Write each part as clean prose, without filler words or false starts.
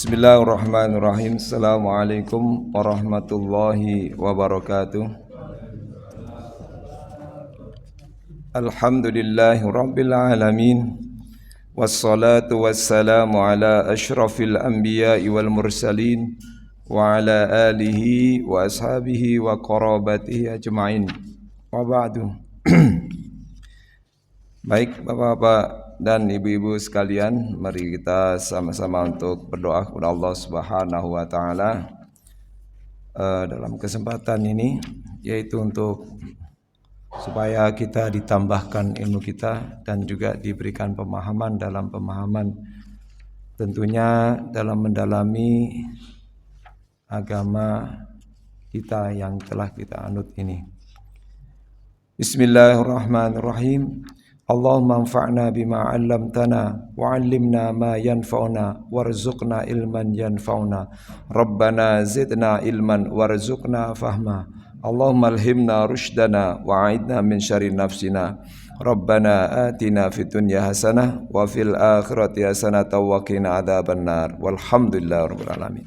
Bismillahirrahmanirrahim. Assalamualaikum warahmatullahi wabarakatuh. Alhamdulillahi rabbil alamin. Wassalatu wassalamu ala ashrafil anbiya'i wal mursalin wa ala alihi wa ashabihi wa qarabatihi ajma'in. Wa ba'du. Baik Bapak-bapak dan ibu-ibu sekalian, mari kita sama-sama untuk berdoa kepada Allah Subhanahu wa taala dalam kesempatan ini, yaitu untuk supaya kita ditambahkan ilmu kita dan juga diberikan pemahaman dalam pemahaman, tentunya dalam mendalami agama kita yang telah kita anut ini. Bismillahirrahmanirrahim. Allahumma anfa'na bima 'allamtana wa 'allimna ma yanfa'una warzuqna ilman yanfa'una. Rabbana zidna ilman warzuqna fahma. Allahumma alhimna rushdana wa 'idna min syarri nafsina. Rabbana atina fid dunya hasanah wa fil akhirati hasanah wa qina adzabannar. Walhamdulillahirabbil alamin.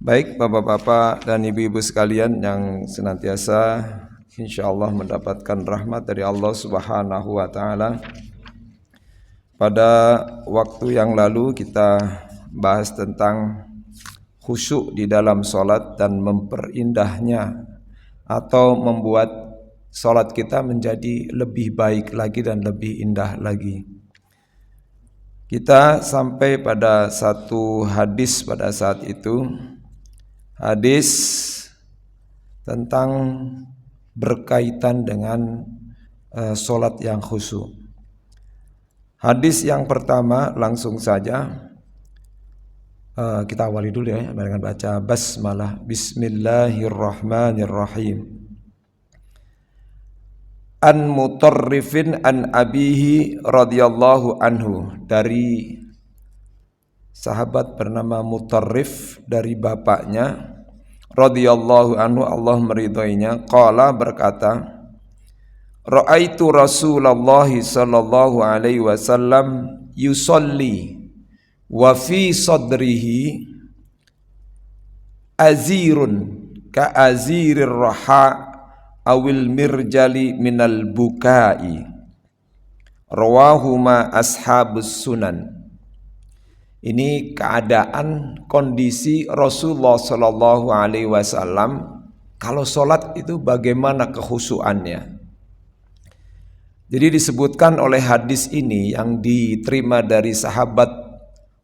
Baik Bapak-bapak dan ibu-ibu sekalian yang senantiasa insyaallah mendapatkan rahmat dari Allah Subhanahu wa taala. Pada waktu yang lalu kita bahas tentang khusyuk di dalam salat dan memperindahnya atau membuat salat kita menjadi lebih baik lagi dan lebih indah lagi. Kita sampai pada satu hadis pada saat itu, hadis tentang berkaitan dengan solat yang khusyuk. Hadis yang pertama langsung saja kita awali dulu ya dengan baca basmalah. Bismillahirrahmanirrahim. An Mutarrifin an abihi radhiyallahu anhu, dari sahabat bernama Mutarrif dari bapaknya radhiyallahu anhu, Allah meridhoinya, qala berkata, ra'aitu Rasulullah sallallahu alaihi wasallam yusalli wa fi sadrihi azirun ka azirir raha awil mirjali minal bukai, rawahuma ashabus sunan. Ini keadaan kondisi Rasulullah Sallallahu Alaihi Wasallam kalau sholat itu bagaimana kekhusyuannya. Jadi disebutkan oleh hadis ini yang diterima dari sahabat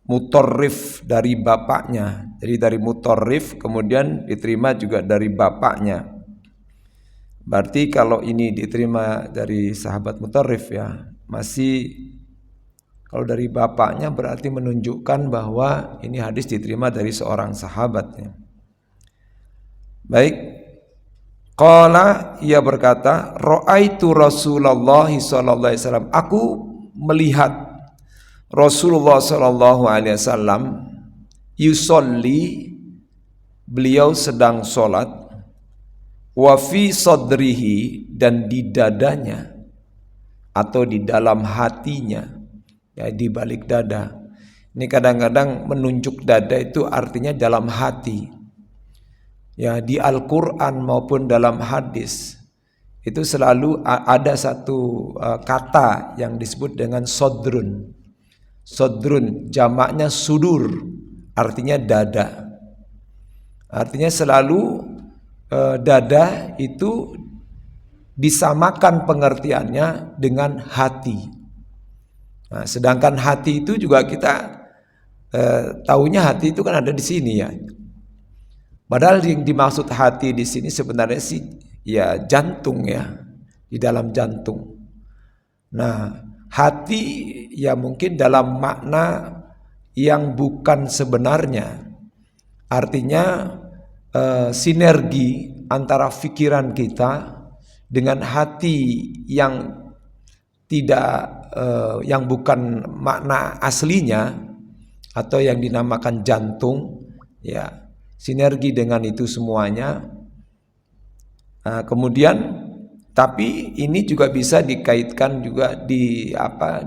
Mutarrif dari bapaknya. Jadi dari Mutarrif kemudian diterima juga dari bapaknya. Berarti kalau ini diterima dari sahabat Mutarrif ya, masih. Kalau dari bapaknya berarti menunjukkan bahwa ini hadis diterima dari seorang sahabatnya. Baik. Qala, ia berkata, ra'aitu Rasulullah sallallahu alaihi wasallam. Aku melihat Rasulullah sallallahu alaihi wasallam yusolli, beliau sedang salat, wa fi sadrihi, dan di dadanya atau di dalam hatinya. Ya, di balik dada. Ini kadang-kadang menunjuk dada itu artinya dalam hati. Ya, di Al-Qur'an maupun dalam hadis itu selalu ada satu kata yang disebut dengan sodrun. Sodrun jamaknya sudur, artinya dada. Artinya selalu dada itu disamakan pengertiannya dengan hati. Nah, sedangkan hati itu juga kita taunya hati itu kan ada di sini ya. Padahal yang dimaksud hati di sini sebenarnya sih ya jantung ya, di dalam jantung. Nah, hati ya mungkin dalam makna yang bukan sebenarnya. Artinya sinergi antara pikiran kita dengan hati yang tidak yang bukan makna aslinya atau yang dinamakan jantung ya, sinergi dengan itu semuanya. Kemudian tapi ini juga bisa dikaitkan juga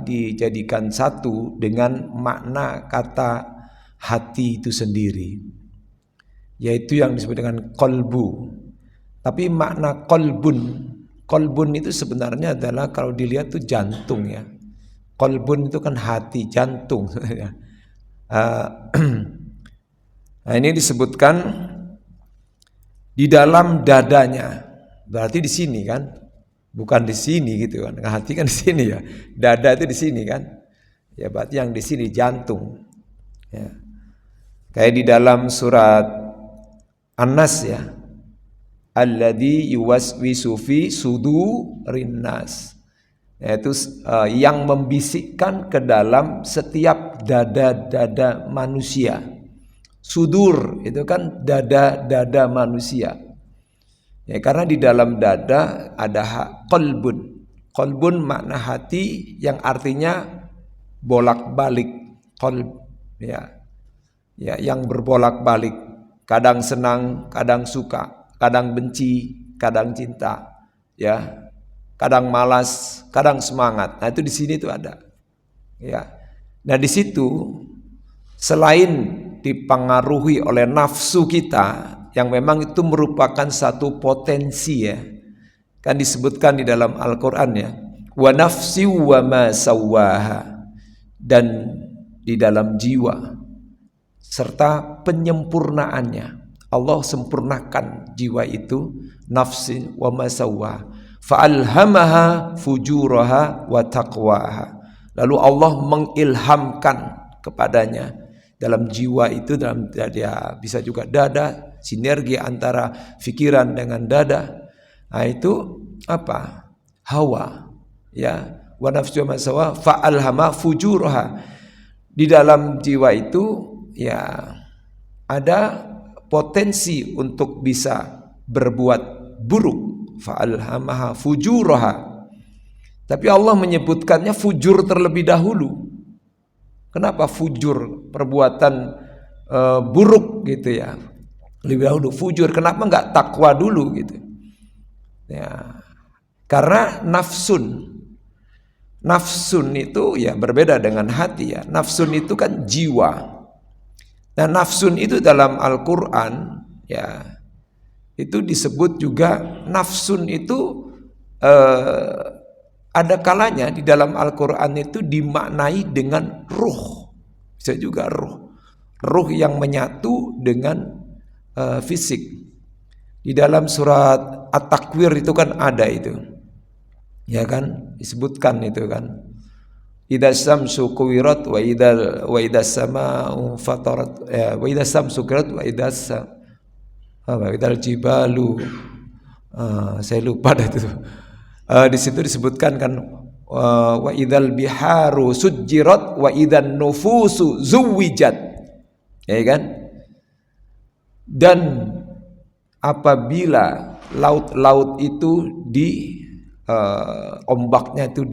dijadikan satu dengan makna kata hati itu sendiri, yaitu yang disebut dengan kolbu. Tapi makna kolbun itu sebenarnya adalah kalau dilihat itu jantung ya. Kolbun itu kan hati, jantung. Nah ini disebutkan di dalam dadanya, berarti di sini kan, bukan di sini gitu kan. Hati kan di sini ya, dada itu di sini kan, ya berarti yang di sini jantung. Ya. Kayak di dalam surat An-Nas ya, alladzi yuwaswisu fi sudurin nas, yaitu yang membisikkan ke dalam setiap dada-dada manusia. Sudur itu kan dada-dada manusia. Ya, karena di dalam dada ada qalbun. Qalbun makna hati yang artinya bolak-balik. Qalb ya. Ya, yang berbolak-balik. Kadang senang, kadang suka, kadang benci, kadang cinta. Ya. Kadang malas, kadang semangat. Nah, itu di sini itu ada. Ya. Nah, di situ selain dipengaruhi oleh nafsu kita yang memang itu merupakan satu potensi ya. Kan disebutkan di dalam Al-Qur'an ya. Wa nafsi wa ma sawwaha, dan di dalam jiwa serta penyempurnaannya. Allah sempurnakan jiwa itu, nafsi wa ma sawwaha. Fa alhamaha fujuraha wa taqwaha. Lalu Allah mengilhamkan kepadanya dalam jiwa itu, dalam dia bisa juga dada, sinergi antara pikiran dengan dada. Nah itu apa? Hawa. Ya, wa nafsu ma sawa fa alhama fujuraha. Di dalam jiwa itu ya ada potensi untuk bisa berbuat buruk. Fa alhamaha fujuraha. Tapi Allah menyebutkannya fujur terlebih dahulu. Kenapa fujur, perbuatan buruk gitu ya, lebih dahulu fujur? Kenapa enggak takwa dulu gitu? Ya, karena nafsun itu ya berbeda dengan hati ya. Nafsun itu kan jiwa. Nah nafsun itu dalam Al-Quran ya itu disebut juga nafsun itu ada kalanya di dalam Al-Quran itu dimaknai dengan ruh. Bisa juga ruh. Ruh yang menyatu dengan fisik. Di dalam surat At-Takwir itu kan ada itu. Ya kan? Disebutkan itu kan. Idza syamsu kuwirat wa idzas samaa'u fatarat wa idzas syamsu kuwirat wa idzal jibalu. Saya lupa dah itu. Di situ disebutkan kan wa idzal biharu sujjirat wa idzan nufusu zuwijat. Ya kan? Dan apabila laut-laut itu di ombaknya itu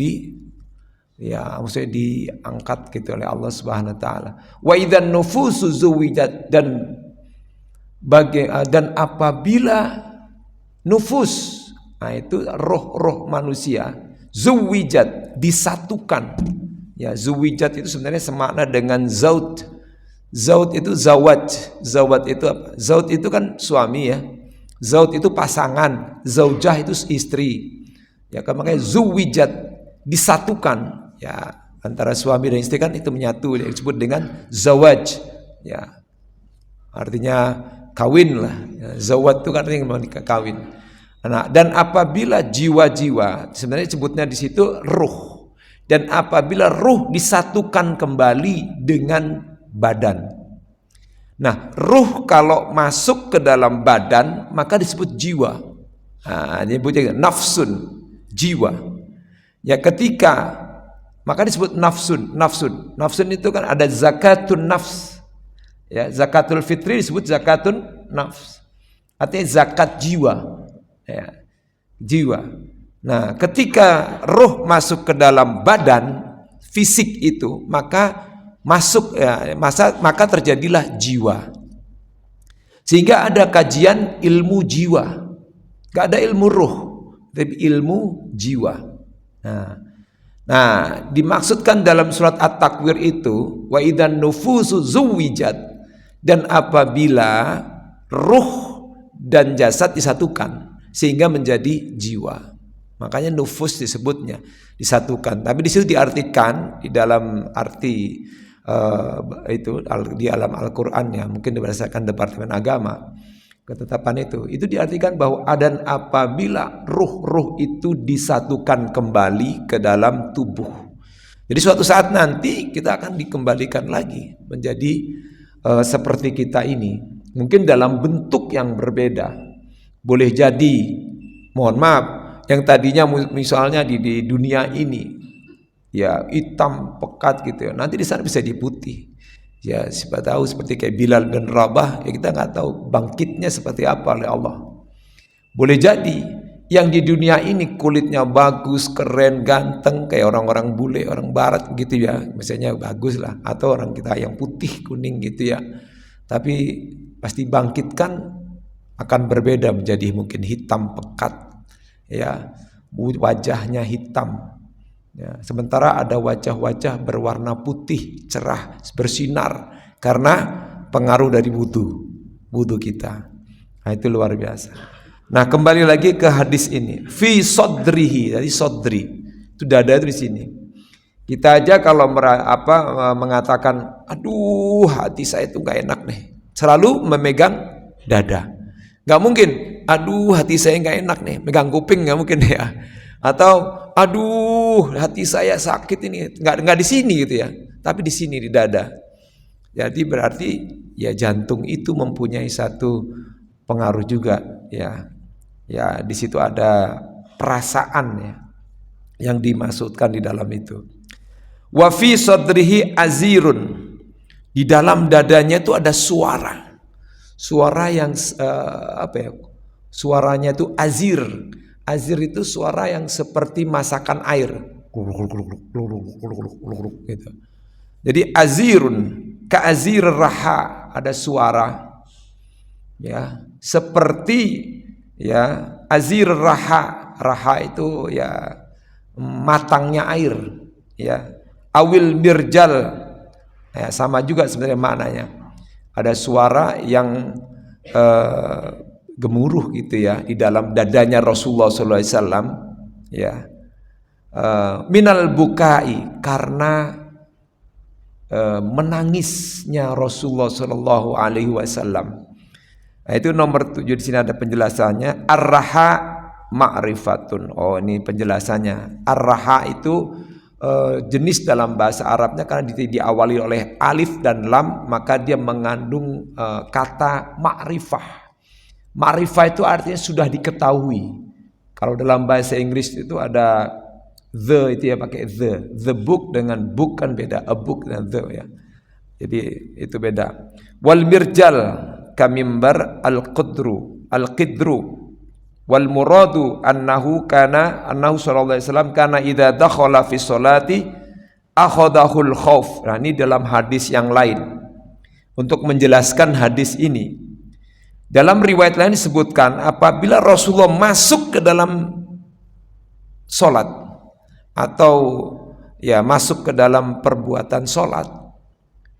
ya maksudnya diangkat gitu oleh Allah Subhanahu wa taala. Wa idzan nufusu zuwijat, dan apabila nufus, nah itu roh-roh manusia zuwijat, disatukan. Ya, zuwijat itu sebenarnya semakna dengan zaud. Zaud itu zawaj. Zawaj itu apa? Zaud itu kan suami ya. Zaud itu pasangan, zaujah itu istri. Ya kan, makanya zuwijat, disatukan. Ya, antara suami dan istri kan itu menyatu, yang disebut dengan zawaj. Ya. Artinya kawin lah. Ya, zawaj itu kan artinya kawin. Nah, dan apabila jiwa-jiwa, sebenarnya sebutnya di situ ruh. Dan apabila ruh disatukan kembali dengan badan. Nah, ruh kalau masuk ke dalam badan maka disebut jiwa. Nah, disebutnya nafsun, jiwa. Ya ketika maka disebut nafsun. Nafsun itu kan ada zakatun nafs. Ya, zakatul fitri disebut zakatun nafs. Artinya zakat jiwa. Ya, jiwa. Nah, ketika ruh masuk ke dalam badan fisik itu, maka maka terjadilah jiwa. Sehingga ada kajian ilmu jiwa. Gak ada ilmu ruh, tapi ilmu jiwa. Nah, dimaksudkan dalam surat At-Takwir itu wa idzan nufusu zuwijat, dan apabila ruh dan jasad disatukan sehingga menjadi jiwa. Makanya nufus disebutnya disatukan. Tapi di situ diartikan di dalam arti itu di alam Al-Qur'an ya, mungkin berdasarkan Departemen Agama ketetapan itu diartikan bahwa dan apabila ruh-ruh itu disatukan kembali ke dalam tubuh. Jadi suatu saat nanti kita akan dikembalikan lagi menjadi seperti kita ini, mungkin dalam bentuk yang berbeda. Boleh jadi, mohon maaf, yang tadinya misalnya di dunia ini ya hitam pekat gitu ya, nanti di sana bisa diputih. Ya siapa tahu seperti kayak Bilal bin Rabah, ya kita nggak tahu bangkitnya seperti apa oleh Allah. Boleh jadi yang di dunia ini kulitnya bagus, keren, ganteng kayak orang-orang bule, orang barat gitu ya, misalnya bagus lah, atau orang kita yang putih, kuning gitu ya. Tapi pasti bangkitkan akan berbeda menjadi mungkin hitam pekat ya, wajahnya hitam. Ya, sementara ada wajah-wajah berwarna putih, cerah, bersinar karena pengaruh dari wudu kita. Nah, itu luar biasa. Nah, kembali lagi ke hadis ini. Fi sodrihi, dari sodri itu dada itu di sini. Kita aja kalau mengatakan, aduh hati saya itu nggak enak nih, selalu memegang dada. Nggak mungkin, aduh hati saya nggak enak nih, megang kuping nggak mungkin ya. Atau aduh hati saya sakit ini, nggak di sini gitu ya, tapi di sini di dada. Jadi berarti ya jantung itu mempunyai satu pengaruh juga ya. Ya di situ ada perasaan ya yang dimaksudkan di dalam itu. Wa fi sadrihi azirun, di dalam dadanya itu ada suara yang suaranya itu azir. Azir itu suara yang seperti masakan air, gitu. Jadi azirun ka azir raha, ada suara ya seperti ya azir raha. Raha itu ya matangnya air ya. Awil mirjal ya, sama juga sebenarnya maknanya. Ada suara yang gemuruh gitu ya di dalam dadanya Rasulullah SAW ya, minal bukai, karena menangisnya Rasulullah SAW. Nah, itu nomor 7 di sini ada penjelasannya. Ar-raha ma'rifatun. Oh ini penjelasannya. Ar-raha itu jenis dalam bahasa Arabnya karena diawali oleh alif dan lam, maka dia mengandung kata ma'rifah. Ma'rifah itu artinya sudah diketahui. Kalau dalam bahasa Inggris itu ada the, itu ya pakai the book dengan book kan beda, a book dan the ya. Jadi itu beda. Wal mirjal kamimbar al-qidru wal muradu annahu sallallahu alaihi wasallam kana idza dakhala fi sholati akhadahul khauf. Nah, ini dalam hadis yang lain untuk menjelaskan hadis ini. Dalam riwayat lain disebutkan apabila Rasulullah masuk ke dalam sholat atau ya masuk ke dalam perbuatan sholat,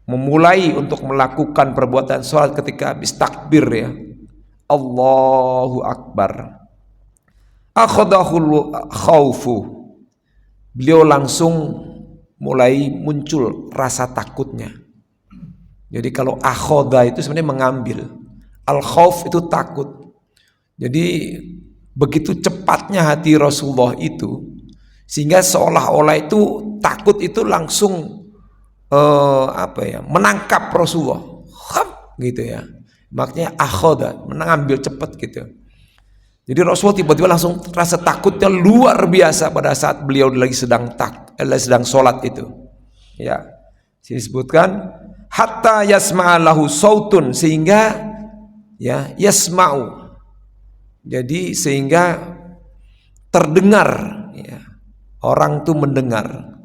memulai untuk melakukan perbuatan sholat ketika habis takbir ya, Allahu Akbar, akhadahul khaufu, beliau langsung mulai muncul rasa takutnya. Jadi kalau akhoda itu sebenarnya mengambil, al-khauf itu takut. Jadi begitu cepatnya hati Rasulullah itu sehingga seolah-olah itu takut itu langsung menangkap Rasulullah, gitu ya. Makanya akhoda, mengambil cepat gitu. Jadi Rasulullah tiba-tiba langsung rasa takutnya luar biasa pada saat beliau lagi sedang sholat itu. Ya, disebutkan hatta yasma'alahu sautun, sehingga ya yasma'u, jadi sehingga terdengar ya, orang tuh mendengar,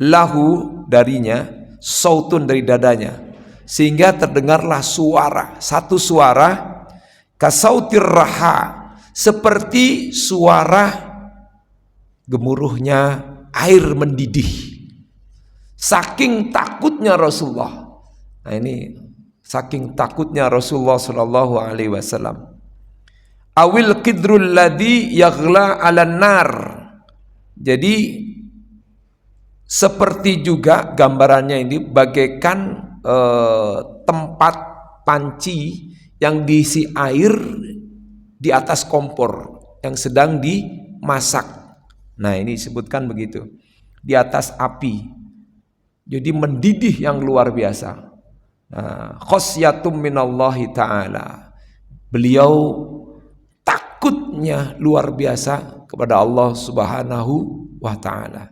lahu darinya, sautun dari dadanya, sehingga terdengarlah suara, satu suara kasautir raha, seperti suara gemuruhnya air mendidih. Saking takutnya Rasulullah. Nah ini saking takutnya Rasulullah sallallahu alaihi wasallam. Awil qidrul ladzi yaghla 'alan nar. Jadi seperti juga gambarannya ini bagaikan tempat panci yang diisi air di atas kompor yang sedang dimasak. Nah ini disebutkan begitu, di atas api. Jadi mendidih yang luar biasa. Nah, khosyatum minallahi ta'ala. Beliau takutnya luar biasa kepada Allah subhanahu wa ta'ala.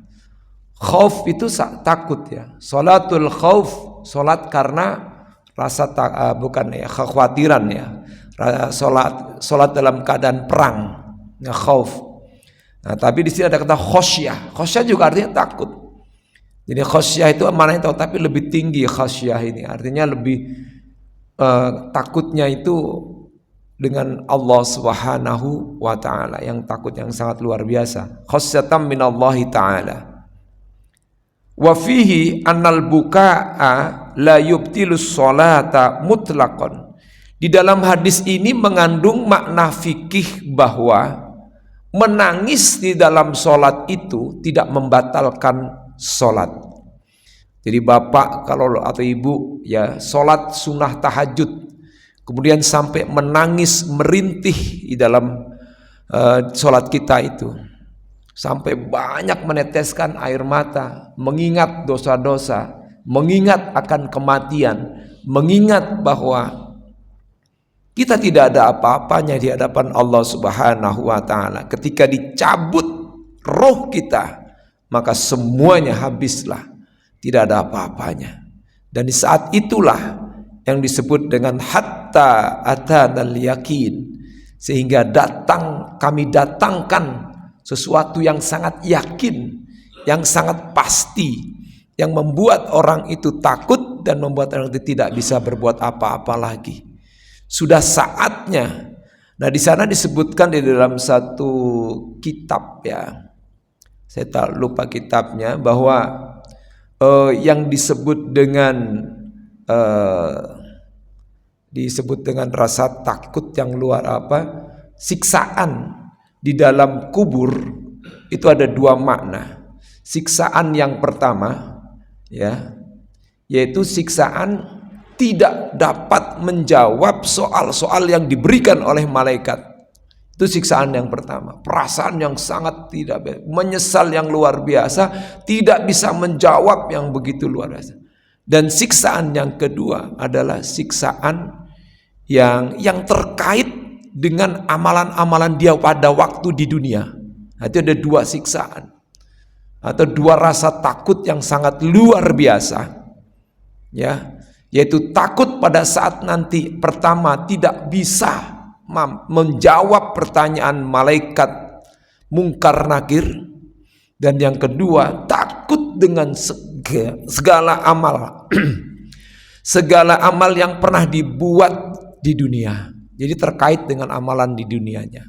Khauf itu takut ya. Salatul khauf, salat karena rasa bukan ya, kekhawatiran ya. Salat dalam keadaan perang, ya khauf. Nah, tapi di sini ada kata khosyah. Khosyah juga artinya takut. Jadi khosyah itu maknanya tahu, tapi lebih tinggi khosyah ini. Artinya lebih takutnya itu dengan Allah Subhanahu wa taala, yang takut yang sangat luar biasa. Khosyatam minallahi taala. Wa fihi annal bukaa la yubtilus sholata mutlaqan. Di dalam hadis ini mengandung makna fikih bahwa menangis di dalam sholat itu tidak membatalkan sholat. Jadi bapak kalau atau ibu ya sholat sunnah tahajud, kemudian sampai menangis merintih di dalam sholat kita itu, sampai banyak meneteskan air mata, mengingat dosa-dosa, mengingat akan kematian, mengingat bahwa kita tidak ada apa-apanya di hadapan Allah Subhanahu wa taala. Ketika dicabut roh kita, maka semuanya habislah, tidak ada apa-apanya. Dan di saat itulah yang disebut dengan hatta atanal yakin, sehingga kami datangkan sesuatu yang sangat yakin, yang sangat pasti, yang membuat orang itu takut dan membuat orang itu tidak bisa berbuat apa-apa lagi. Sudah saatnya. Nah di sana disebutkan di dalam satu kitab ya, saya tak lupa kitabnya, bahwa yang disebut dengan rasa takut yang luar siksaan di dalam kubur itu ada dua makna. Siksaan yang pertama ya, yaitu siksaan tidak dapat menjawab soal-soal yang diberikan oleh malaikat. Itu siksaan yang pertama. Perasaan yang sangat menyesal yang luar biasa, tidak bisa menjawab yang begitu luar biasa. Dan siksaan yang kedua adalah siksaan yang terkait dengan amalan-amalan dia pada waktu di dunia. Nah, itu ada dua siksaan atau dua rasa takut yang sangat luar biasa ya, yaitu takut pada saat nanti pertama tidak bisa menjawab pertanyaan malaikat mungkar nakir, dan yang kedua takut dengan segala amal segala amal yang pernah dibuat di dunia. Jadi terkait dengan amalan di dunianya,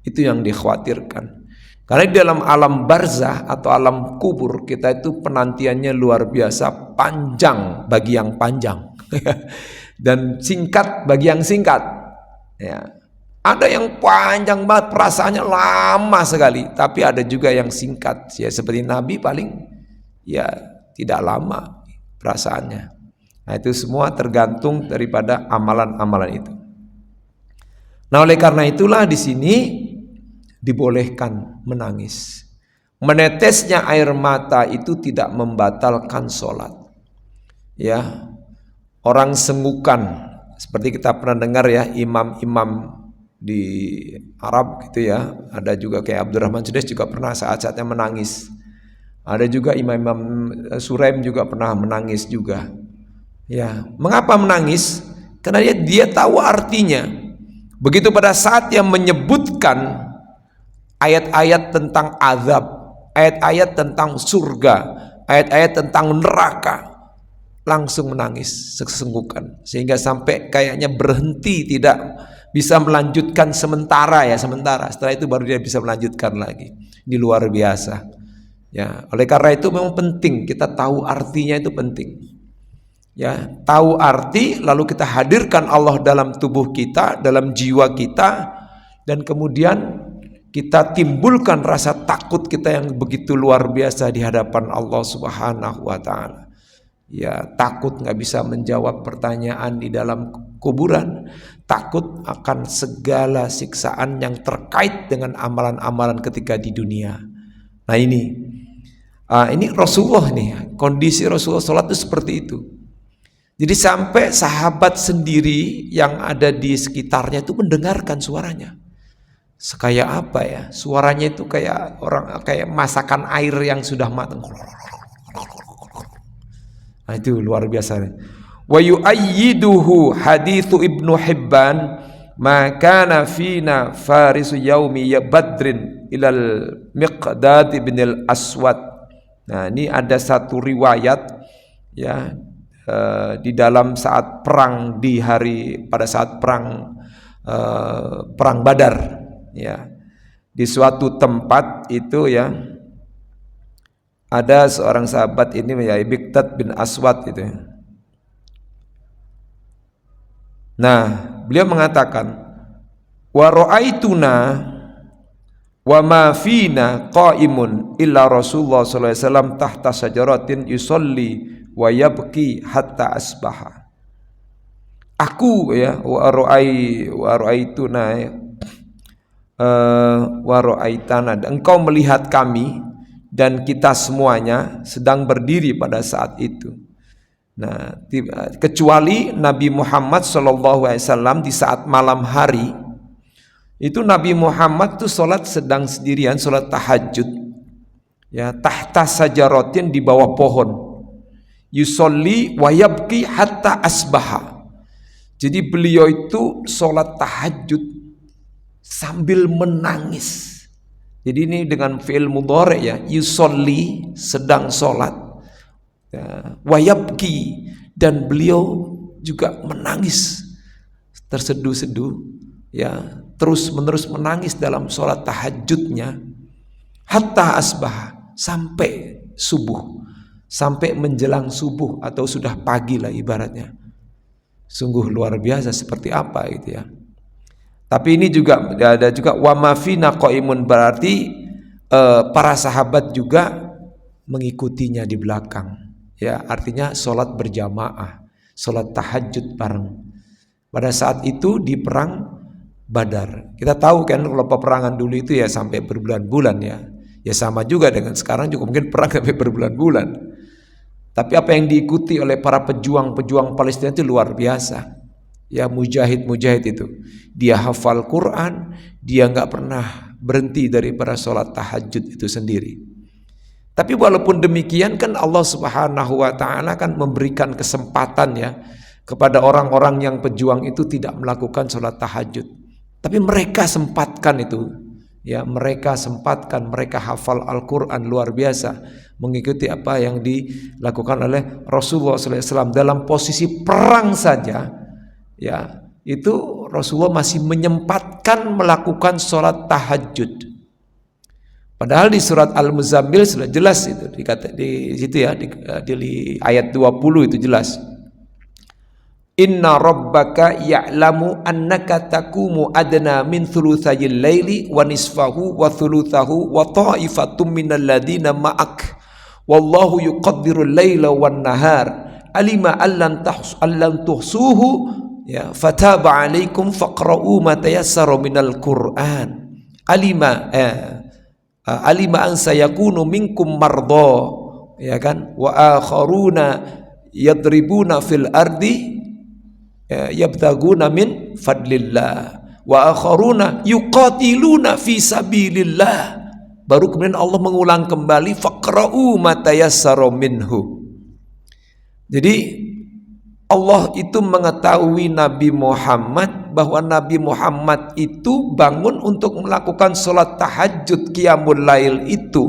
itu yang dikhawatirkan. Karena di dalam alam barzah atau alam kubur kita itu penantiannya luar biasa panjang bagi yang panjang dan singkat bagi yang singkat ya. Ada yang panjang banget, perasaannya lama sekali, tapi ada juga yang singkat ya, seperti Nabi paling ya tidak lama perasaannya. Nah itu semua tergantung daripada amalan-amalan itu. Nah oleh karena itulah di sini dibolehkan menangis. Menetesnya air mata itu tidak membatalkan sholat. Ya, orang senggukan seperti kita pernah dengar ya, imam-imam di Arab gitu ya. Ada juga kayak Abdurrahman Sudais juga pernah saat-saatnya menangis. Ada juga imam-imam Suraim juga pernah menangis juga. Ya, mengapa menangis? Karena dia tahu artinya. Begitu pada saat yang menyebutkan ayat-ayat tentang azab, ayat-ayat tentang surga, ayat-ayat tentang neraka, langsung menangis sesenggukan, sehingga sampai kayaknya berhenti, tidak bisa melanjutkan sementara. Setelah itu baru dia bisa melanjutkan lagi. Ini luar biasa Ya, oleh karena itu memang penting kita tahu artinya, itu penting. Ya, tahu arti lalu kita hadirkan Allah dalam tubuh kita, dalam jiwa kita, dan kemudian kita timbulkan rasa takut kita yang begitu luar biasa di hadapan Allah Subhanahu wa taala. Ya, takut nggak bisa menjawab pertanyaan di dalam kuburan, takut akan segala siksaan yang terkait dengan amalan-amalan ketika di dunia. Nah ini Rasulullah nih, kondisi Rasulullah sholat itu seperti itu. Jadi sampai sahabat sendiri yang ada di sekitarnya itu mendengarkan suaranya. Sekaya apa ya? Suaranya itu kayak masakan air yang sudah matang. Nah, itu luar biasa. Wa yu'ayyiduhu hadithu Ibnu Hibban, ma kana fina farisu yaumi ya badrin ilal Miqdad bin al-Aswad. Nah, ini ada satu riwayat ya di dalam saat perang pada saat perang Badar. Ya, di suatu tempat itu ya ada seorang sahabat ini ya, Miqdad bin Aswad itu. Nah, beliau mengatakan wa ra'aituna wa ma fina qaimun illa Rasulullah sallallahu alaihi wasallam tahta syajaratin yusolli wa yabki hatta asbaha. Aku ya wa ra'aituna wa ra'aitana, engkau melihat kami dan kita semuanya sedang berdiri pada saat itu. Nah, kecuali Nabi Muhammad SAW di saat malam hari itu Nabi Muhammad tuh sholat sedang sendirian, sholat tahajud ya, tahta sajaratin, di bawah pohon, yusolli wa yabki hatta asbaha. Jadi beliau itu sholat tahajud sambil menangis. Jadi ini dengan fi'il mudhari ya, yusolli, sedang sholat ya, wayabki, dan beliau juga menangis terseduh-seduh ya, terus menerus menangis dalam sholat tahajudnya, hatta asbah, sampai subuh, sampai menjelang subuh atau sudah pagi lah ibaratnya. Sungguh luar biasa seperti apa gitu ya. Tapi ini juga ada juga wa ma fina qaimun, berarti para sahabat juga mengikutinya di belakang. Ya, artinya sholat berjamaah, sholat tahajud bareng. Pada saat itu di perang Badar. Kita tahu kan kalau peperangan dulu itu ya sampai berbulan-bulan ya. Ya sama juga dengan sekarang juga mungkin perang sampai berbulan-bulan. Tapi apa yang diikuti oleh para pejuang-pejuang Palestina itu luar biasa. Ya, mujahid-mujahid itu, dia hafal Quran, dia nggak pernah berhenti daripada sholat tahajud itu sendiri. Tapi walaupun demikian kan Allah Subhanahu wa taala kan memberikan kesempatan ya kepada orang-orang yang pejuang itu tidak melakukan sholat tahajud. Tapi mereka sempatkan itu. Ya, mereka sempatkan, mereka hafal Al-Quran luar biasa, mengikuti apa yang dilakukan oleh Rasulullah SAW dalam posisi perang saja. Ya, itu Rasulullah masih menyempatkan melakukan sholat tahajud. Padahal di surat Al-Muzammil sudah jelas itu, di situ ya, di ayat 20 itu jelas. Inna rabbaka ya'lamu annaka taqumu adna min thulutsayil laili wa nisfahu wa thulutsahu wa ta'ifatum minal ladina ma'ak wallahu yuqaddirul laila wan nahar alima allan tuhsuhu ya, fataba alaikum faqra'u ma tayassara minal Qur'an. Alima an sayakunu minkum mardha, ya kan, wa akharuna yadribuna fil ardi yabtaguna min fadlillah wa akharuna yuqatiluna fi sabilillah. Baru kemudian Allah mengulang kembali faqra'u ma tayassara minhu. Jadi Allah itu mengetahui Nabi Muhammad, bahwa Nabi Muhammad itu bangun untuk melakukan sholat tahajud qiyamul lail itu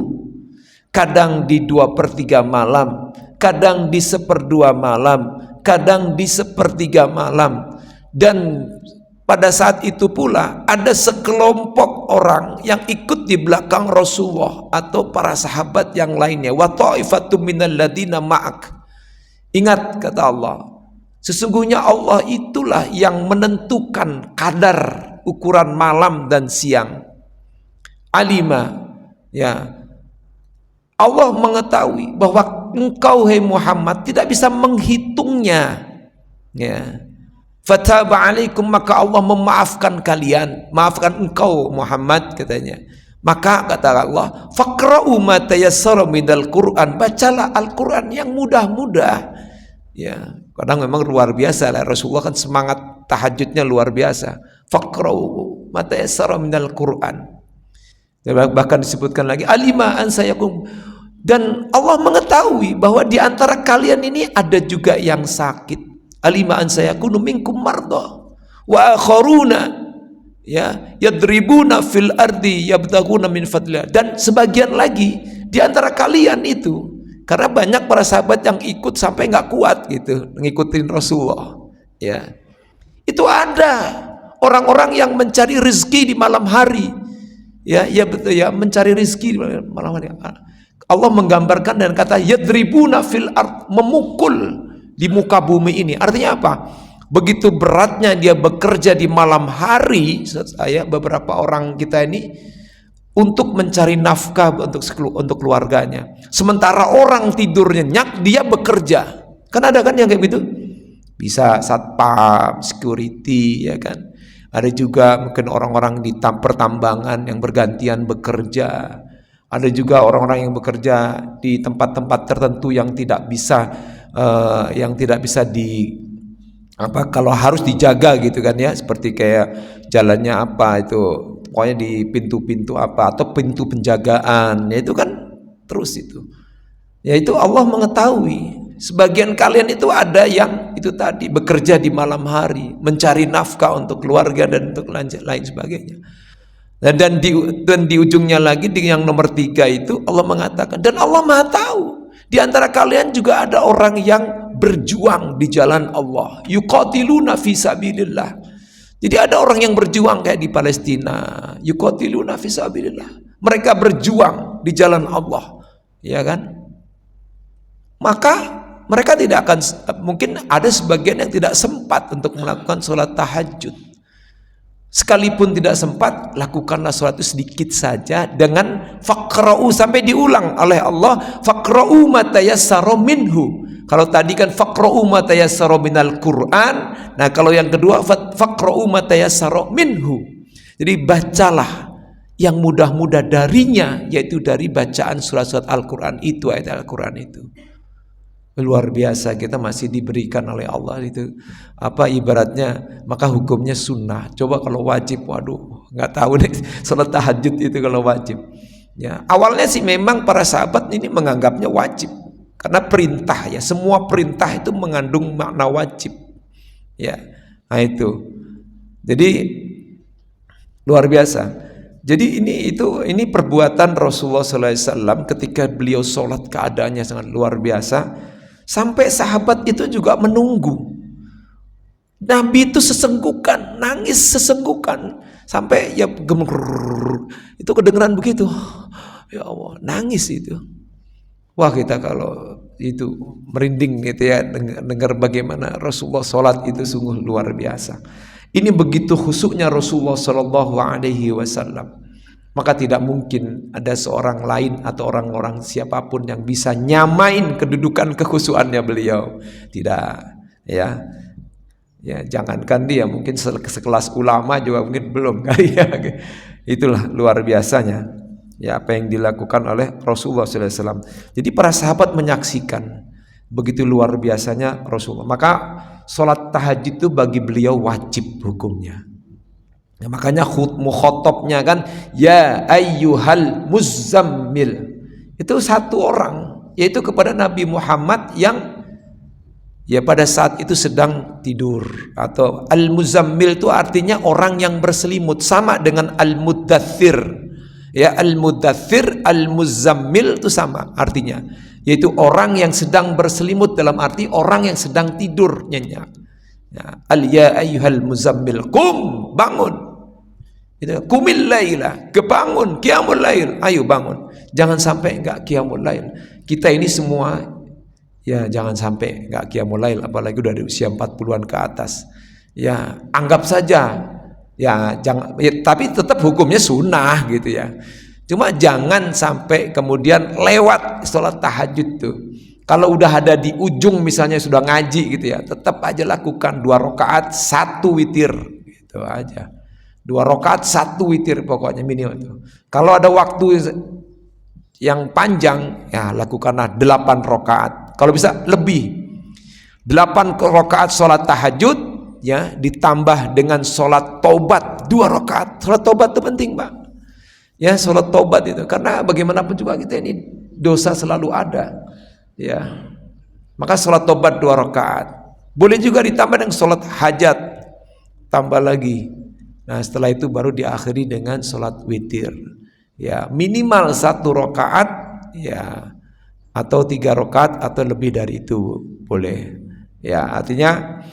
kadang di 2/3 malam, kadang di 1/2 malam, kadang di 1/3 malam, dan pada saat itu pula ada sekelompok orang yang ikut di belakang Rasulullah atau para sahabat yang lainnya. Wa ta'ifatum minal ladina ma'ak. Ingat kata Allah, sesungguhnya Allah itulah yang menentukan kadar ukuran malam dan siang. Alima, ya, Allah mengetahui bahwa engkau hai Muhammad tidak bisa menghitungnya, ya. Fataba alaikum, maka Allah memaafkan kalian, maafkan engkau Muhammad katanya. Maka kata Allah, faqra'u ma tayassara minal Qur'an, bacalah Al-Qur'an yang mudah-mudah. Ya, kadang memang luar biasa lah, Rasulullah kan semangat tahajudnya luar biasa. Faqra'u ma tayassara minal Qur'an. Bahkan disebutkan lagi alima an sayakum, dan Allah mengetahui bahwa di antara kalian ini ada juga yang sakit. Alima an sayakunu minkum marda wa akharuna ya yadribuna fil ardi yabtaguna min fadlillah, dan sebagian lagi di antara kalian itu, karena banyak para sahabat yang ikut sampai nggak kuat gitu ngikutin Rasulullah, ya, itu ada orang-orang yang mencari rezeki di malam hari, ya betul ya, mencari rezeki di malam hari. Allah menggambarkan dan kata yadribuna fil ard, memukul di muka bumi ini. Artinya apa? Begitu beratnya dia bekerja di malam hari, saya beberapa orang kita ini, untuk mencari nafkah untuk keluarganya. Sementara orang tidur nyenyak, dia bekerja. Kan ada kan yang kayak gitu? Bisa satpam, security, ya kan? Ada juga mungkin orang-orang di pertambangan yang bergantian bekerja. Ada juga orang-orang yang bekerja di tempat-tempat tertentu yang tidak bisa di apa, kalau harus dijaga gitu kan ya, seperti kayak jalannya apa itu, pokoknya di pintu-pintu apa atau pintu penjagaan, ya itu kan terus itu. Ya itu Allah mengetahui. Sebagian kalian itu ada yang itu tadi bekerja di malam hari, mencari nafkah untuk keluarga dan untuk lain sebagainya. Dan di ujungnya lagi di yang nomor 3 itu Allah mengatakan, dan Allah Maha tahu di antara kalian juga ada orang yang berjuang di jalan Allah, yuqatiluna fi sabilillah. Jadi ada orang yang berjuang kayak di Palestina, yuqatiluna fi sabilillah. Mereka berjuang di jalan Allah, ya kan? Maka mereka tidak akan, mungkin ada sebagian yang tidak sempat untuk melakukan sholat tahajud. Sekalipun tidak sempat, lakukanlah sholat itu sedikit saja dengan faqra'u, sampai diulang oleh Allah, faqra'u ma tayassara minhu. Kalau tadi kan faqra'u ma tayassara minal Qur'an, nah kalau yang kedua faqra'u ma tayassara minhu. Jadi bacalah yang mudah-mudah darinya, yaitu dari bacaan surat-surat Al-Qur'an itu, ayat Al-Qur'an itu. Luar biasa, kita masih diberikan oleh Allah itu apa ibaratnya, maka hukumnya sunnah. Coba kalau wajib, waduh nggak tahu deh sholat tahajud itu kalau wajib. Ya awalnya sih memang para sahabat ini menganggapnya wajib karena perintah, ya semua perintah itu mengandung makna wajib. Ya, nah itu. Jadi luar biasa. Jadi ini perbuatan Rasulullah SAW ketika beliau sholat, keadaannya sangat luar biasa. Sampai sahabat itu juga menunggu. Nabi itu sesenggukan, nangis sesenggukan, sampai ya gemer, itu kedengeran begitu. Ya Allah, nangis itu. Wah, kita kalau itu merinding gitu ya, dengar bagaimana Rasulullah sholat itu sungguh luar biasa. Ini begitu khusyuknya Rasulullah Shallallahu Alaihi Wasallam. Maka tidak mungkin ada seorang lain atau orang-orang siapapun yang bisa nyamain kedudukan kekhusyukannya beliau. Tidak, ya. Ya, jangankan dia, mungkin sekelas ulama juga mungkin belum kali ya. Itulah luar biasanya. Ya, apa yang dilakukan oleh Rasulullah SAW. Jadi para sahabat menyaksikan begitu luar biasanya Rasulullah. Maka sholat tahajud itu bagi beliau wajib hukumnya. Ya, makanya mukhatabnya kan ya ayyuhal muzammil, itu satu orang, yaitu kepada Nabi Muhammad yang ya pada saat itu sedang tidur. Atau al-muzammil itu artinya orang yang berselimut, sama dengan al-muddathir. Ya, al-muddathir, al-muzammil itu sama artinya, yaitu orang yang sedang berselimut, dalam arti orang yang sedang tidur nyenyak. Ya, ya ayyuhal muzammil qum, bangun. Itu kumil laila, kebangun, qiyamul lail, ayo bangun. Jangan sampai enggak qiyamul lail. Kita ini semua ya jangan sampai enggak qiyamul lail, apalagi udah di usia 40-an ke atas. Ya, anggap saja ya jangan ya, tapi tetap hukumnya sunnah gitu ya. Cuma jangan sampai kemudian lewat sholat tahajud tuh. Kalau udah ada di ujung misalnya sudah ngaji gitu ya, tetap aja lakukan 2 rakaat 1 witir gitu aja. 2 rakaat 1 witir pokoknya minimal itu. Kalau ada waktu yang panjang ya lakukanlah 8 rakaat. Kalau bisa lebih. 8 rakaat sholat tahajud ya ditambah dengan sholat taubat 2 rakaat. Sholat taubat itu penting, Pak. Ya, sholat taubat itu karena bagaimanapun juga kita ini dosa selalu ada. Ya. Maka sholat taubat 2 rakaat. Boleh juga ditambah dengan sholat hajat. Tambah lagi. Nah setelah itu baru diakhiri dengan sholat witir. Ya minimal 1 rakaat ya atau 3 rakaat atau lebih dari itu boleh. Ya artinya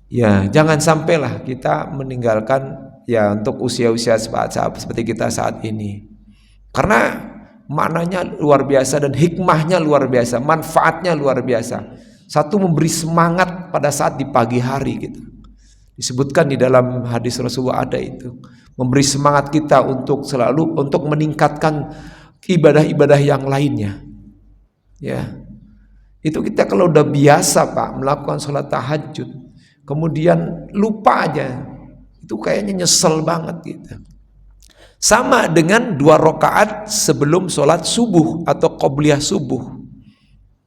ya jangan sampailah kita meninggalkan ya untuk usia-usia seperti kita saat ini. Karena maknanya luar biasa dan hikmahnya luar biasa, manfaatnya luar biasa. Satu memberi semangat pada saat di pagi hari gitu. Disebutkan di dalam hadis Rasulullah ada itu. Memberi semangat kita untuk selalu untuk meningkatkan ibadah-ibadah yang lainnya. Ya. Itu kita kalau udah biasa Pak melakukan sholat tahajud, kemudian lupa aja. Itu kayaknya nyesel banget gitu. Sama dengan 2 rakaat sebelum sholat subuh atau qobliyah subuh.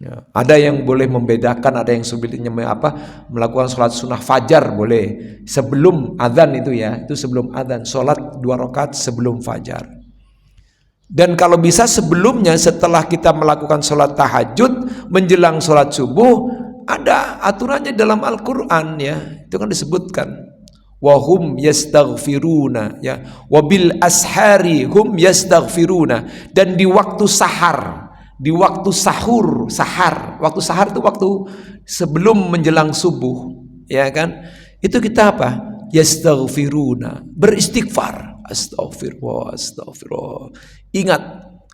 Ya, ada yang boleh membedakan, ada yang sebetulnya melakukan sholat sunnah fajar boleh sebelum adzan itu ya, itu sebelum adzan sholat 2 rakaat sebelum fajar. Dan kalau bisa sebelumnya setelah kita melakukan sholat tahajud menjelang sholat subuh ada aturannya dalam Al-Quran ya, itu kan disebutkan wahum yastaghfiruna ya wabil ashari hum yastaghfiruna, dan di waktu sahar, di waktu sahur, waktu sahar itu waktu sebelum menjelang subuh, ya kan? Itu kita apa? Yastaghfiruna, beristighfar, astagfirullah, astagfirullah. Ingat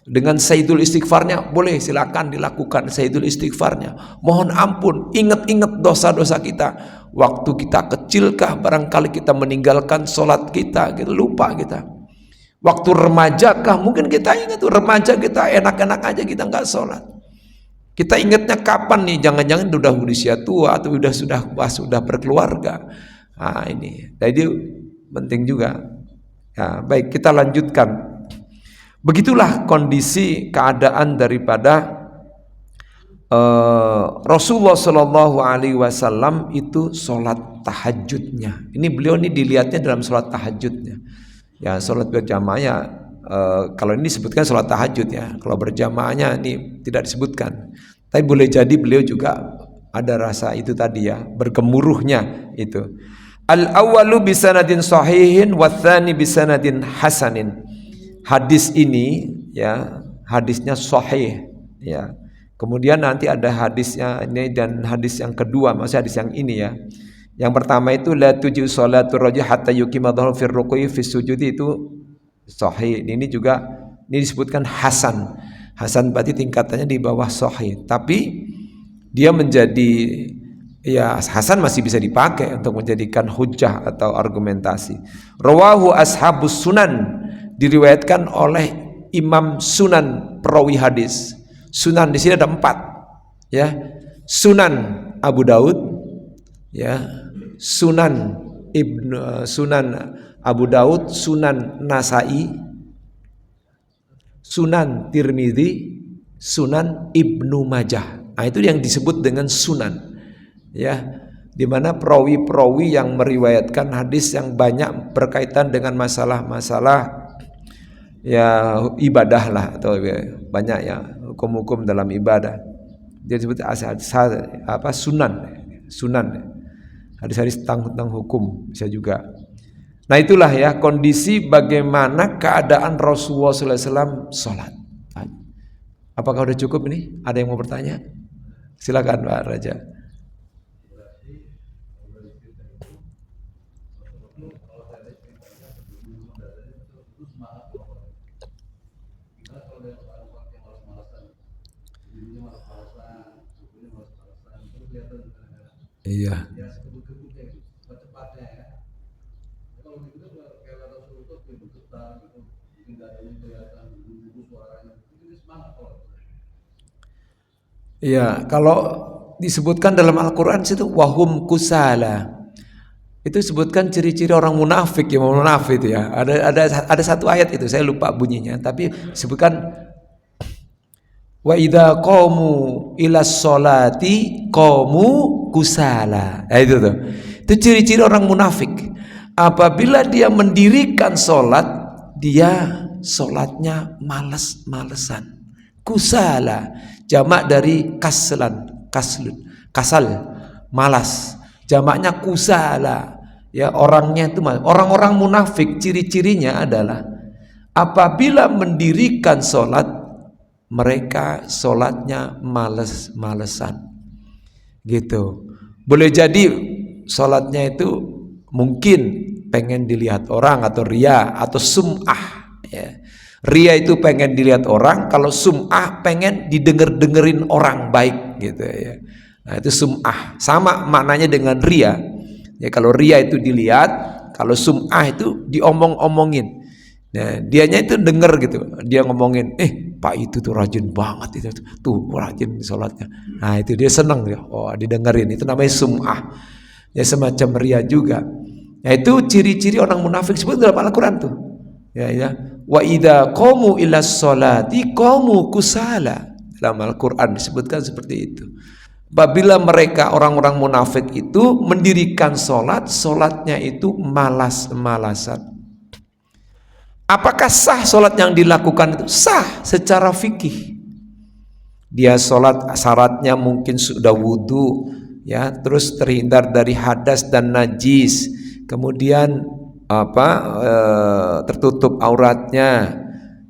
dengan sayyidul istighfarnya boleh silakan dilakukan sayyidul istighfarnya. Mohon ampun, ingat-ingat dosa-dosa kita. Waktu kita kecilkah barangkali kita meninggalkan sholat kita, kita lupa kita. Waktu remaja kah mungkin kita ingat tuh remaja kita enak-enak aja kita nggak sholat. Kita ingatnya kapan nih? Jangan-jangan udah usia tua atau sudah berkeluarga. Nah ini, jadi penting juga. Ya, baik kita lanjutkan. Begitulah kondisi keadaan daripada Rasulullah Shallallahu Alaihi Wasallam itu sholat tahajudnya. Ini beliau ini dilihatnya dalam sholat tahajudnya. Ya sholat berjamaah ya, kalau ini disebutkan sholat tahajud ya, kalau berjamaahnya ini tidak disebutkan. Tapi boleh jadi beliau juga ada rasa itu tadi ya, bergemuruhnya itu. Al-awwalu bisanadin sahihin wa tsani bisanadin hasanin. Hadis ini ya, hadisnya sahih ya. Kemudian nanti ada hadisnya ini dan hadis yang kedua, maksudnya hadis yang ini ya. Yang pertama itu la tuju sholatu rajul hatta yuqima dhahru fi ruku'i fi sujudi, itu sahih. Ini juga ini disebutkan hasan. Hasan berarti tingkatannya di bawah sahih, tapi dia menjadi ya hasan masih bisa dipakai untuk menjadikan hujjah atau argumentasi. Rawahu ashabus sunan, diriwayatkan oleh imam sunan perawi hadis. Sunan di sini ada 4 ya. Sunan Abu Daud ya, Sunan Abu Daud, Sunan Nasai, Sunan Tirmidzi, Sunan Ibnu Majah. Nah, itu yang disebut dengan sunan. Ya, di mana perawi-perawi yang meriwayatkan hadis yang banyak berkaitan dengan masalah-masalah ya ibadah lah, atau banyak ya hukum-hukum dalam ibadah. Dia disebut sunan. Hadis-hadis tentang hukum bisa juga. Nah itulah ya kondisi bagaimana keadaan Rasulullah SAW sholat. Apakah sudah cukup ini? Ada yang mau bertanya? Silakan Pak Raja. Iya. Iya, kalau disebutkan dalam Al-Qur'an situ wahum kusala. Itu sebutkan ciri-ciri orang munafik ya, munafik itu ya. Ada satu ayat itu saya lupa bunyinya, tapi sebutkan wa idza qamu ila sholati qamu kusala. Nah, itu tuh. Itu ciri-ciri orang munafik. Apabila dia mendirikan sholat, dia sholatnya males-malesan. Kusala, jamak dari kasal, malas. Jamaknya kusala. Ya, orangnya itu orang-orang munafik ciri-cirinya adalah apabila mendirikan sholat mereka sholatnya males-malesan. Gitu. Boleh jadi sholatnya itu mungkin pengen dilihat orang atau ria atau sum'ah ya. Ria itu pengen dilihat orang, kalau sum'ah pengen didengerin orang baik gitu ya. Nah, itu sum'ah. Sama maknanya dengan ria. Ya, kalau ria itu dilihat, kalau sum'ah itu diomong-omongin. Nah, dianya itu denger gitu. Dia ngomongin, Pak itu tuh rajin banget itu tuh rajin sholatnya. Nah, itu dia seneng ya. Oh, didengerin. Itu namanya sum'ah. Ya, semacam ria juga. Nah, itu ciri-ciri orang munafik sebut dalam Al-Qur'an tuh. Ya. Wa idza qamu ila sholati qamu kusala. Dalam Al-Qur'an disebutkan seperti itu. Apabila mereka orang-orang munafik itu mendirikan sholatnya itu malas-malasan. Apakah sah sholat yang dilakukan itu? Sah secara fikih. Dia sholat syaratnya mungkin sudah wudhu, ya, terus terhindar dari hadas dan najis, kemudian tertutup auratnya.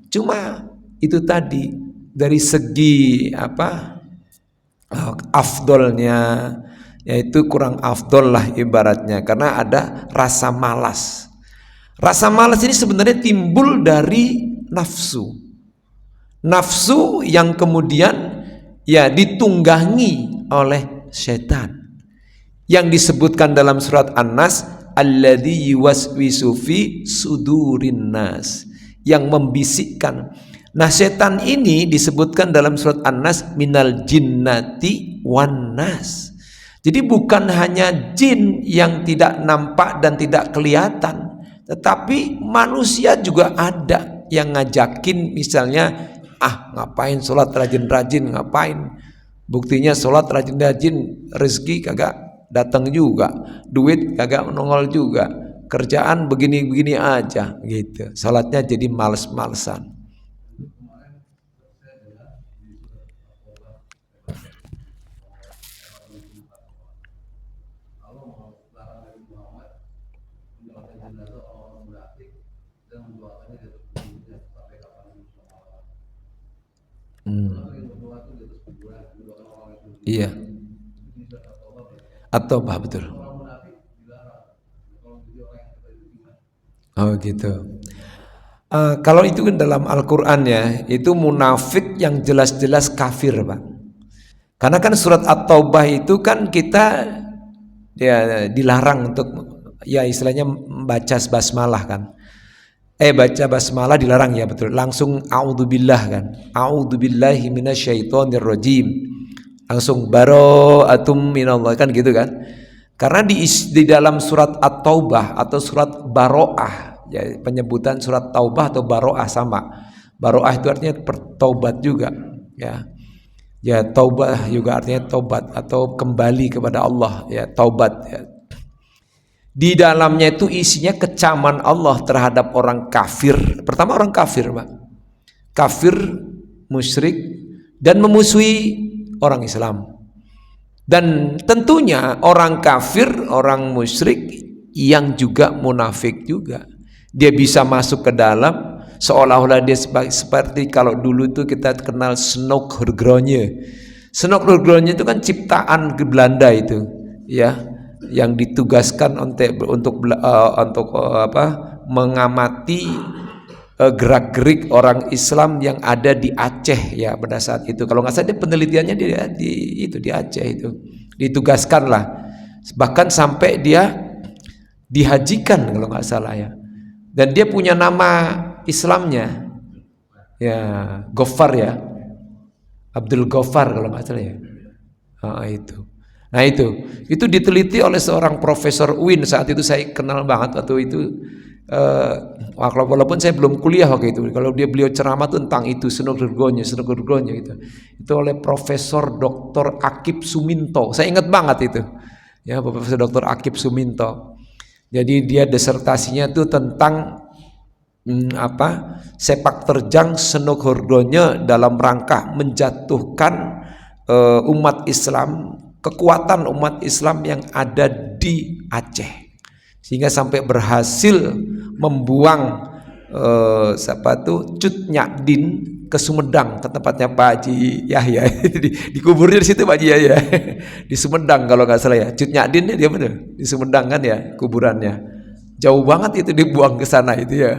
Cuma itu tadi dari segi afdolnya, yaitu kurang afdol lah ibaratnya, karena ada rasa malas. Rasa malas ini sebenarnya timbul dari nafsu yang kemudian ya ditunggangi oleh setan, yang disebutkan dalam surat An-Nas, alladzi yuwaswisu fi sudurin nas, yang membisikkan. Nah, setan ini disebutkan dalam surat An-Nas minal jinnati wan nas. Jadi bukan hanya jin yang tidak nampak dan tidak kelihatan, tetapi manusia juga ada yang ngajakin, misalnya ngapain sholat rajin-rajin, ngapain, buktinya sholat rajin-rajin rezeki kagak datang juga, duit kagak nongol juga, kerjaan begini-begini aja gitu, sholatnya jadi males-malesan. Iya. Atau betul. Oh gitu. Kalau itu kan dalam Al-Quran ya, itu munafik yang jelas-jelas kafir, Pak. Karena kan surat At-Taubah itu kan kita ya dilarang untuk ya istilahnya baca basmalah kan. Baca basmalah dilarang ya, betul. Langsung a'udzubillah kan. A'udzubillahi minasyaitonirrajim. Langsung bara'atum minallah kan gitu kan. Karena di dalam surat At-Taubah atau surat Baro'ah, ya, penyebutan surat Taubah atau Baro'ah sama. Baro'ah itu artinya bertaubat juga, ya. Ya, taubah juga artinya taubat atau kembali kepada Allah, ya, taubat ya. Di dalamnya itu isinya kecaman Allah terhadap orang kafir. Pertama orang kafir, Pak. Kafir, musyrik, dan memusuhi orang Islam. Dan tentunya orang kafir, orang musyrik yang juga munafik juga. Dia bisa masuk ke dalam seolah-olah dia seperti kalau dulu itu kita kenal Snoeckhoorgronye. Snoeckhoorgronye itu kan ciptaan Belanda itu, ya, yang ditugaskan untuk mengamati gerak-gerik orang Islam yang ada di Aceh ya pada saat itu. Kalau nggak salah dia penelitiannya di Aceh itu ditugaskan lah. Bahkan sampai dia dihajikan kalau nggak salah ya. Dan dia punya nama Islamnya ya Ghaffar ya, Abdul Ghaffar kalau nggak salah ya. Itu. Nah itu diteliti oleh seorang Profesor UIN saat itu, saya kenal banget waktu itu. Walaupun saya belum kuliah waktu itu, kalau beliau ceramah tuh tentang itu Sunan Gunung gitu. Itu oleh Profesor Dr. Akip Suminto. Saya ingat banget itu. Ya, Profesor Dr. Akip Suminto. Jadi dia disertasinya tuh tentang sepak terjang Senogordonya dalam rangka menjatuhkan umat Islam, kekuatan umat Islam yang ada di Aceh, sehingga sampai berhasil membuang Cut Nyak-Din ke Sumedang, ke tempatnya Pak Haji Yahya. Dikuburnya di situ Pak Haji Yahya di Sumedang kalau nggak salah ya. Cut Nyak-Din dia bener di Sumedang kan ya kuburannya. Jauh banget itu dibuang ke sana itu ya.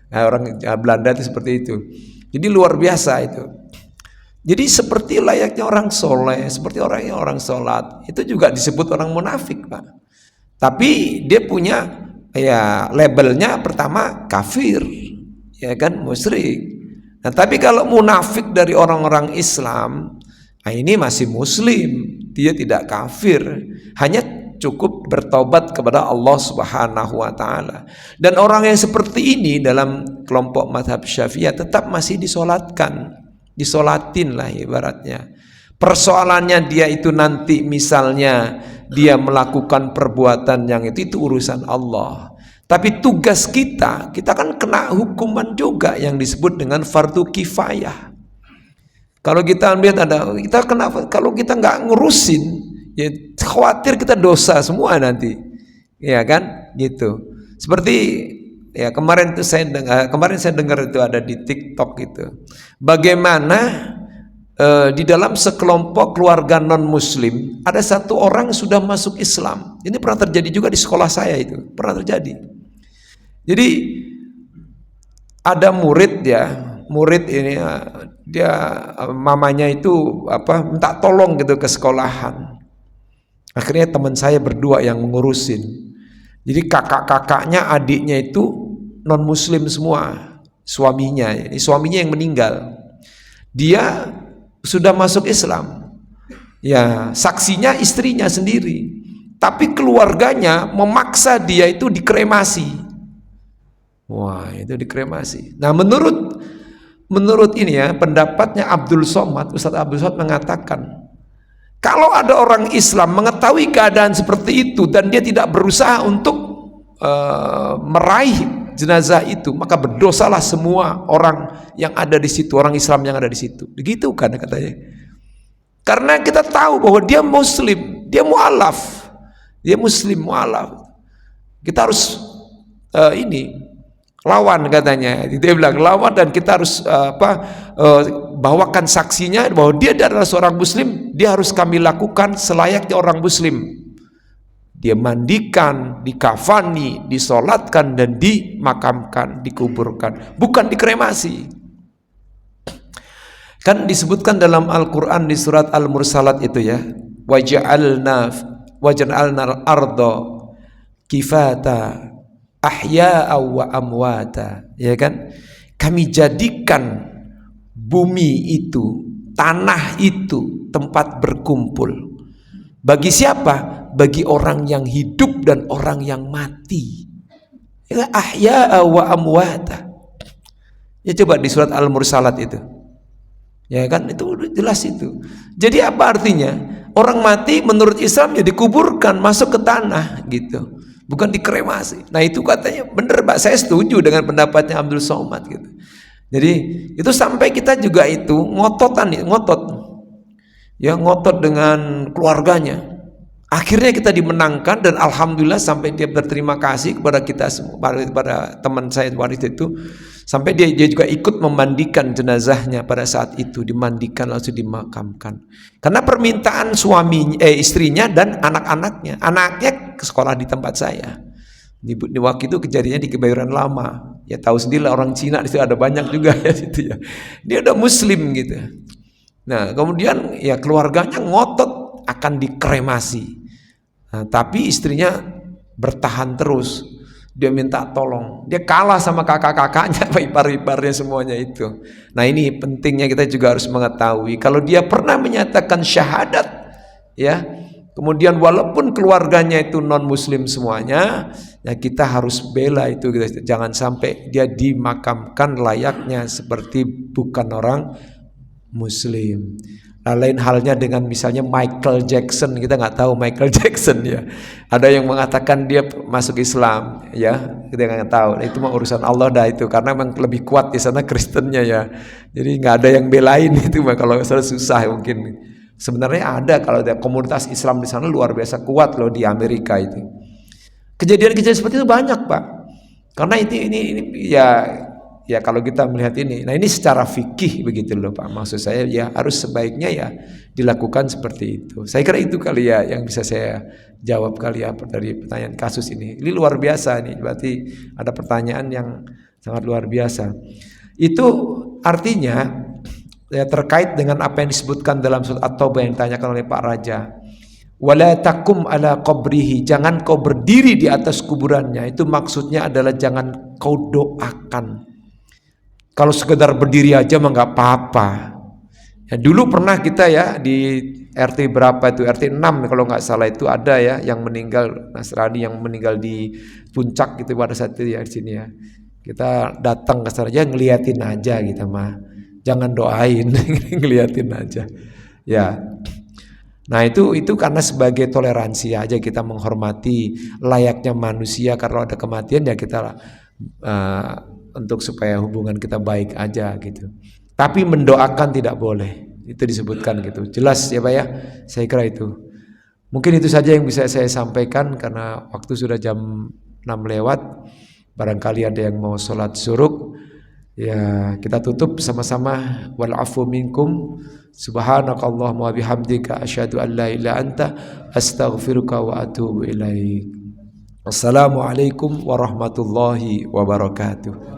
Nah, orang Belanda itu seperti itu. Jadi luar biasa itu. Jadi seperti layaknya orang soleh, seperti orang sholat, itu juga disebut orang munafik, Pak. Tapi dia punya ya labelnya pertama kafir, ya kan, musyrik. Nah, tapi kalau munafik dari orang-orang Islam, nah ini masih muslim, dia tidak kafir, hanya cukup bertobat kepada Allah Subhanahu wa taala. Dan orang yang seperti ini dalam kelompok mazhab Syafi'iyah tetap masih disolatin lah ibaratnya. Persoalannya dia itu nanti misalnya dia melakukan perbuatan yang itu urusan Allah. Tapi tugas kita kan kena hukuman juga yang disebut dengan fardu kifayah. Kalau kita lihat kita kenapa kalau kita nggak ngurusin, ya khawatir kita dosa semua nanti, ya kan, gitu. Seperti ya kemarin saya dengar itu ada di TikTok itu, bagaimana di dalam sekelompok keluarga non muslim ada satu orang sudah masuk Islam. Ini pernah terjadi juga di sekolah saya, itu pernah terjadi. Jadi ada murid ini dia mamanya itu minta tolong gitu ke sekolahan. Akhirnya teman saya berdua yang mengurusin. Jadi kakak-kakaknya, adiknya itu non muslim semua, suaminya yang meninggal. Dia sudah masuk Islam. Ya, saksinya istrinya sendiri. Tapi keluarganya memaksa dia itu dikremasi. Wah, itu dikremasi. Nah, menurut ini ya, pendapatnya Ustaz Abdul Somad mengatakan, kalau ada orang Islam mengetahui keadaan seperti itu dan dia tidak berusaha untuk meraih jenazah itu, maka berdosalah semua orang yang ada di situ, orang Islam yang ada di situ. Begitu kan katanya. Karena kita tahu bahwa dia muslim, dia mu'alaf. Dia muslim mu'alaf. Kita harus lawan katanya. Dia bilang lawan, dan kita harus bawakan saksinya bahwa dia adalah seorang muslim. Dia harus kami lakukan selayaknya orang muslim. Dia mandikan, dikafani, disolatkan, dan dimakamkan, dikuburkan, bukan dikremasi. Kan disebutkan dalam Al-Quran di surat Al-Mursalat itu ya, waja'alna al-arda kifata ahya'a wa amwata, ya kan, kami jadikan bumi itu, tanah itu tempat berkumpul. Bagi siapa? Bagi orang yang hidup dan orang yang mati. Ya, ahya'a wa amwata. Ya coba di surat Al-Mursalat itu. Ya kan, itu jelas itu. Jadi apa artinya? Orang mati menurut Islam ya dikuburkan, masuk ke tanah gitu. Bukan dikremasi. Nah itu katanya bener Pak, saya setuju dengan pendapatnya Abdul Somad gitu. Jadi itu sampai kita juga itu ngotot dengan keluarganya. Akhirnya kita dimenangkan, dan alhamdulillah sampai dia berterima kasih kepada kita semua, pada teman saya waktu itu, sampai dia juga ikut memandikan jenazahnya pada saat itu, dimandikan langsung dimakamkan. Karena permintaan istrinya dan anak-anaknya. Anaknya ke sekolah di tempat saya. Di waktu itu kejadiannya di Kebayoran Lama. Ya tahu sendiri orang Cina di situ ada banyak juga ya situ ya. Dia udah muslim gitu. Nah, kemudian ya keluarganya ngotot akan dikremasi. Nah, tapi istrinya bertahan terus. Dia minta tolong. Dia kalah sama kakak-kakaknya, ipar-iparnya semuanya itu. Nah, ini pentingnya kita juga harus mengetahui kalau dia pernah menyatakan syahadat ya. Kemudian walaupun keluarganya itu non muslim semuanya, ya kita harus bela itu, jangan sampai dia dimakamkan layaknya seperti bukan orang muslim. Nah, lain halnya dengan misalnya Michael Jackson, kita nggak tahu Michael Jackson ya. Ada yang mengatakan dia masuk Islam ya, kita nggak tahu. Itu mah urusan Allah dah itu, karena memang lebih kuat di sana Kristennya ya. Jadi nggak ada yang belain itu mah, kalau susah mungkin. Sebenarnya ada, kalau ada komunitas Islam di sana luar biasa kuat loh di Amerika itu. Kejadian-kejadian seperti itu banyak Pak. Karena ini ya kalau kita melihat ini, nah ini secara fikih begitu loh Pak. Maksud saya ya harus sebaiknya ya dilakukan seperti itu. Saya kira itu kali ya yang bisa saya jawab kali ya dari pertanyaan kasus ini. Ini luar biasa nih, berarti ada pertanyaan yang sangat luar biasa. Itu artinya ya terkait dengan apa yang disebutkan dalam surat At-Taubah yang ditanyakan oleh Pak Raja. Wala takum ala qabrihi, jangan kau berdiri di atas kuburannya. Itu maksudnya adalah jangan kau doakan. Kalau sekedar berdiri aja mah nggak apa-apa. Ya, dulu pernah kita ya di RT berapa itu, RT 6 kalau nggak salah itu ada ya yang meninggal Nasrani, yang meninggal di puncak gitu pada saat itu ya di sini ya. Kita datang ke sana aja ngeliatin aja gitu mah. Jangan doain, ngeliatin aja. Ya. Nah, itu karena sebagai toleransi aja, kita menghormati layaknya manusia. Kalau ada kematian ya kita untuk supaya hubungan kita baik aja gitu. Tapi mendoakan tidak boleh. Itu disebutkan gitu. Jelas ya Pak ya? Saya kira itu. Mungkin itu saja yang bisa saya sampaikan karena waktu sudah jam 6 lewat. Barangkali ada yang mau sholat syuruk. Ya, kita tutup sama-sama. Wal afu minkum. Subhanakallahumma wa bihamdika asyhadu an la ilaha anta astaghfiruka wa atubu ilaik. Wassalamualaikum warahmatullahi wabarakatuh.